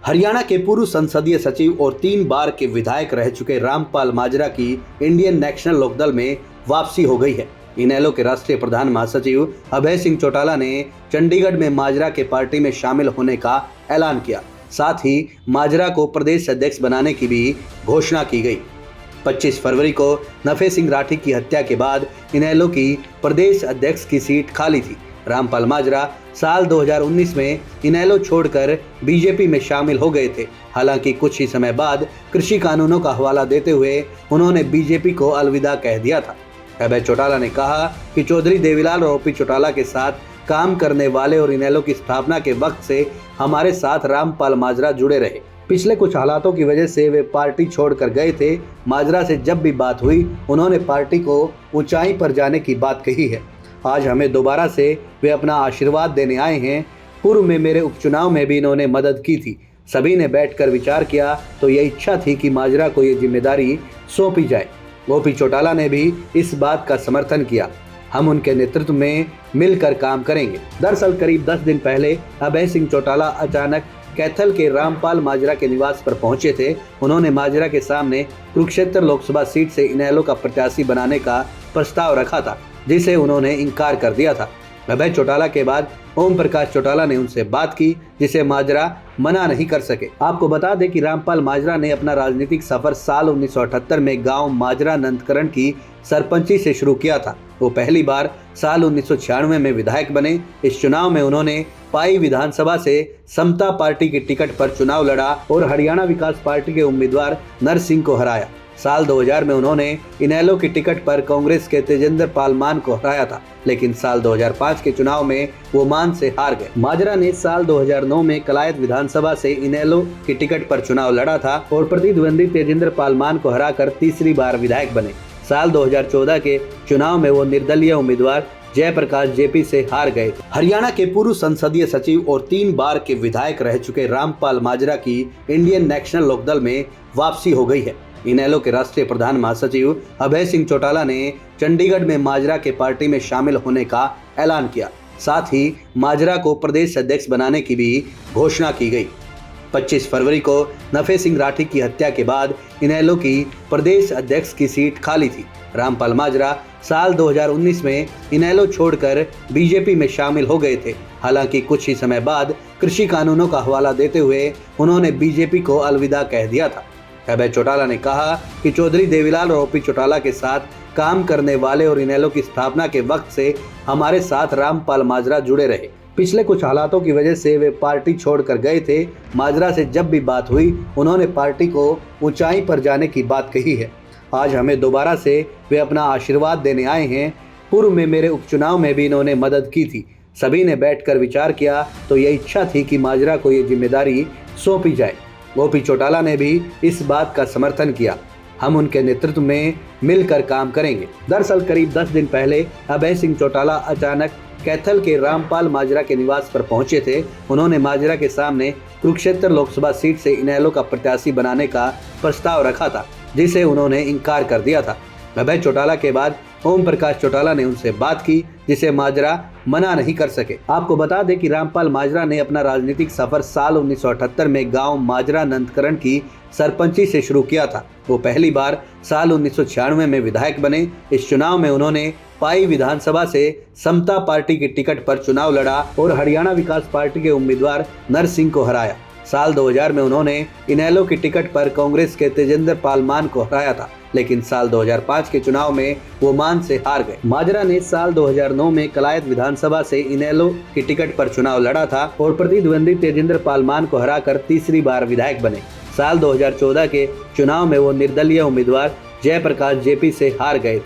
हरियाणा के पूर्व संसदीय सचिव और 3 बार के विधायक रह चुके रामपाल माजरा की इंडियन नेशनल लोकदल में वापसी हो गई है। इनेलो के राष्ट्रीय प्रधान महासचिव अभय सिंह चौटाला ने चंडीगढ़ में माजरा के पार्टी में शामिल होने का ऐलान किया। साथ ही माजरा को प्रदेश अध्यक्ष बनाने की भी घोषणा की गई। 25 फरवरी को नफे सिंह राठी की हत्या के बाद इनेलो की प्रदेश अध्यक्ष की सीट खाली थी। रामपाल माजरा साल 2019 में इनेलो छोड़कर बीजेपी में शामिल हो गए थे। हालांकि कुछ ही समय बाद कृषि कानूनों का हवाला देते हुए उन्होंने बीजेपी को अलविदा कह दिया था। अभय चौटाला ने कहा कि चौधरी देवीलाल और ओपी चौटाला के साथ काम करने वाले और इनेलो की स्थापना के वक्त से हमारे साथ रामपाल माजरा जुड़े रहे। पिछले कुछ हालातों की वजह से वे पार्टी छोड़कर गए थे। माजरा से जब भी बात हुई उन्होंने पार्टी को ऊंचाई पर जाने की बात कही है। आज हमें दोबारा से वे अपना आशीर्वाद देने आए हैं। पूर्व में मेरे उपचुनाव में भी इन्होंने मदद की थी। सभी ने बैठकर विचार किया तो ये इच्छा थी कि माजरा को ये जिम्मेदारी सौंपी जाए। ओपी चौटाला ने भी इस बात का समर्थन किया। हम उनके नेतृत्व में मिलकर काम करेंगे। दरअसल करीब 10 दिन पहले अभय सिंह चौटाला अचानक कैथल के रामपाल माजरा के निवास पर पहुंचे थे। उन्होंने माजरा के सामने कुरुक्षेत्र लोकसभा सीट से इनेलो का प्रत्याशी बनाने का प्रस्ताव रखा था, जिसे उन्होंने इनकार कर दिया था। अभय चौटाला के बाद ओम प्रकाश चौटाला ने उनसे बात की, जिसे माजरा मना नहीं कर सके। आपको बता दें कि रामपाल माजरा ने अपना राजनीतिक सफर साल 1978 में गांव माजरा नंदकरण की सरपंची से शुरू किया था। वो पहली बार साल 1996 में विधायक बने। इस चुनाव में उन्होंने पाई विधानसभा से समता पार्टी के टिकट पर चुनाव लड़ा और हरियाणा विकास पार्टी के उम्मीदवार नर सिंह को हराया। साल 2000 में उन्होंने इनेलो की टिकट पर कांग्रेस के तेजेंद्र पाल मान को हराया था, लेकिन साल 2005 के चुनाव में वो मान से हार गए। माजरा ने साल 2009 में कलायत विधानसभा से इनेलो की टिकट पर चुनाव लड़ा था और प्रतिद्वंदी तेजेंद्र पाल मान को हराकर तीसरी बार विधायक बने। साल 2014 के चुनाव में वो निर्दलीय उम्मीदवार जयप्रकाश जेपी से हार गए। हरियाणा के पूर्व संसदीय सचिव और 3 बार के विधायक रह चुके रामपाल माजरा की इंडियन नेशनल लोकदल में वापसी हो गई है। इनेलो के राष्ट्रीय प्रधान महासचिव अभय सिंह चौटाला ने चंडीगढ़ में माजरा के पार्टी में शामिल होने का ऐलान किया। साथ ही माजरा को प्रदेश अध्यक्ष बनाने की भी घोषणा की गई। 25 फरवरी को नफे सिंह राठी की हत्या के बाद इनेलो की प्रदेश अध्यक्ष की सीट खाली थी। रामपाल माजरा साल 2019 में इनेलो छोड़कर बीजेपी में शामिल हो गए थे। हालांकि कुछ ही समय बाद कृषि कानूनों का हवाला देते हुए उन्होंने बीजेपी को अलविदा कह दिया था। अभय चौटाला ने कहा कि चौधरी देवीलाल और ओपी चौटाला के साथ काम करने वाले और इनेलो की स्थापना के वक्त से हमारे साथ रामपाल माजरा जुड़े रहे। पिछले कुछ हालातों की वजह से वे पार्टी छोड़कर गए थे। माजरा से जब भी बात हुई उन्होंने पार्टी को ऊंचाई पर जाने की बात कही है। आज हमें दोबारा से वे अपना आशीर्वाद देने आए हैं। पूर्व में मेरे उपचुनाव में भी इन्होंने मदद की थी। सभी ने बैठकर विचार किया तो ये इच्छा थी कि माजरा को ये जिम्मेदारी सौंपी जाए। ओपी चौटाला ने भी इस बात का समर्थन किया। हम उनके नेतृत्व में मिलकर काम करेंगे। दरअसल करीब 10 दिन पहले अभय सिंह चौटाला अचानक कैथल के रामपाल माजरा के निवास पर पहुंचे थे। उन्होंने माजरा के सामने कुरुक्षेत्र लोकसभा सीट से इनेलो का प्रत्याशी बनाने का प्रस्ताव रखा था, जिसे उन्होंने इनकार कर दिया था। अभय चौटाला के बाद ओम प्रकाश चौटाला ने उनसे बात की, जिसे माजरा मना नहीं कर सके। आपको बता दें कि रामपाल माजरा ने अपना राजनीतिक सफर साल 1978 में गांव माजरा नंदकरण की सरपंची से शुरू किया था। वो पहली बार साल 1996 में विधायक बने। इस चुनाव में उन्होंने पाई विधानसभा से समता पार्टी की टिकट पर चुनाव लड़ा और हरियाणा विकास पार्टी के उम्मीदवार नर सिंह को हराया। साल 2000 में उन्होंने इनेलो की टिकट पर कांग्रेस के तेजेंद्र पाल मान को हराया था, लेकिन साल 2005 के चुनाव में वो मान से हार गए। माजरा ने साल 2009 में कलायत विधानसभा से इनेलो की टिकट पर चुनाव लड़ा था और प्रतिद्वंदी तेजेंद्र पाल मान को हराकर तीसरी बार विधायक बने। साल 2014 के चुनाव में वो निर्दलीय उम्मीदवार जयप्रकाश जेपी से हार गए।